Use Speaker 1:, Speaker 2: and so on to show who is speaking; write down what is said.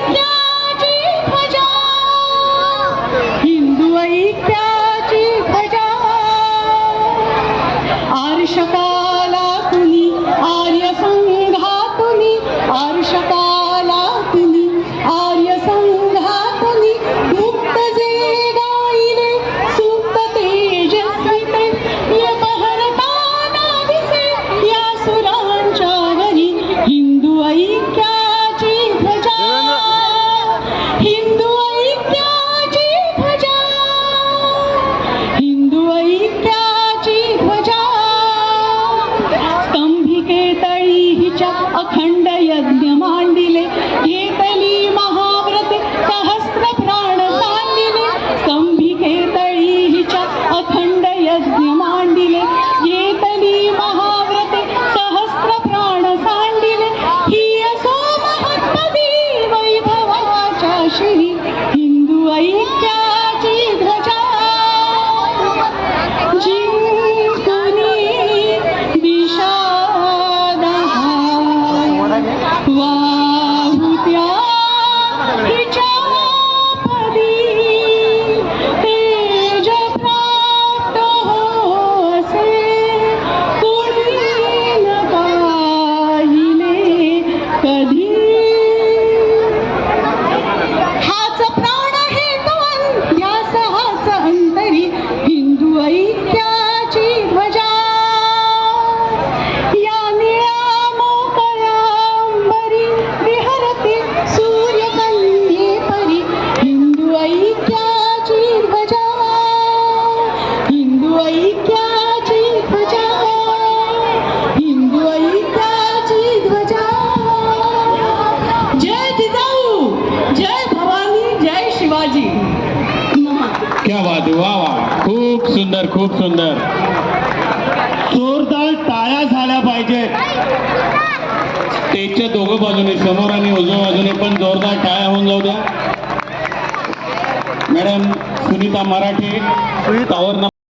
Speaker 1: ऐक्याची ध्वजा, हिंदू ऐक्याची ध्वजा. आर्षकाला कुणी आर्य संघातुनी, आर्षकाला कुणी आर्य संघातुनी, मुक्त जे गाईले सुप्त तेजस्विते, ये बहरताना दिसे या सुरांच्या घरी. हिंदू ऐक्याची ध्वजा, हिंदू ऐक्याची ध्वजा, हिंदू ऐक्याची ध्वजा. स्तंभिके तळी हिच्या अखंड यज्ञ मांडिले, घेतली महाव्रते सहस्र प्राण सांडिले. स्तंभिके तळी हिच्या अखंड यज्ञ मांडिले, घेतली महाव्रते सहस्र प्राण सांडिले. ही असो महत्पदी वैभवाच्या श्री, हिंदू ऐक्याची ध्वजा. जिंकुनी दिशा वाहुत्या हिच्या पदी, तेज प्राप्त होसे कुणी न पाहिले कधी. हाच प्राण हेतू ध्यास हाच अंतरी, हिंदू ऐक्याची ध्वजा. या निळ्या मोकळ्या अंबरी विहरते सूर्यकन्ये परी, हिंदू ऐक्याची ध्वजा, हिंदू ऐक्याची ध्वजा, हिंदू ऐक्याची ध्वजा. जय जिजाऊ, जय भवानी, जय शिवाजी.
Speaker 2: क्या बात आहे, वा वा, खूप सुंदर, खूप सुंदर. जोरदार टाळ्या झाल्या पाहिजेत. स्टेजच्या दोघं बाजूने, समोर आणि उजव्या बाजूने पण जोरदार टाळ्या होऊन जाऊ द्या. मॅडम सुनीता मराठे, टॉवर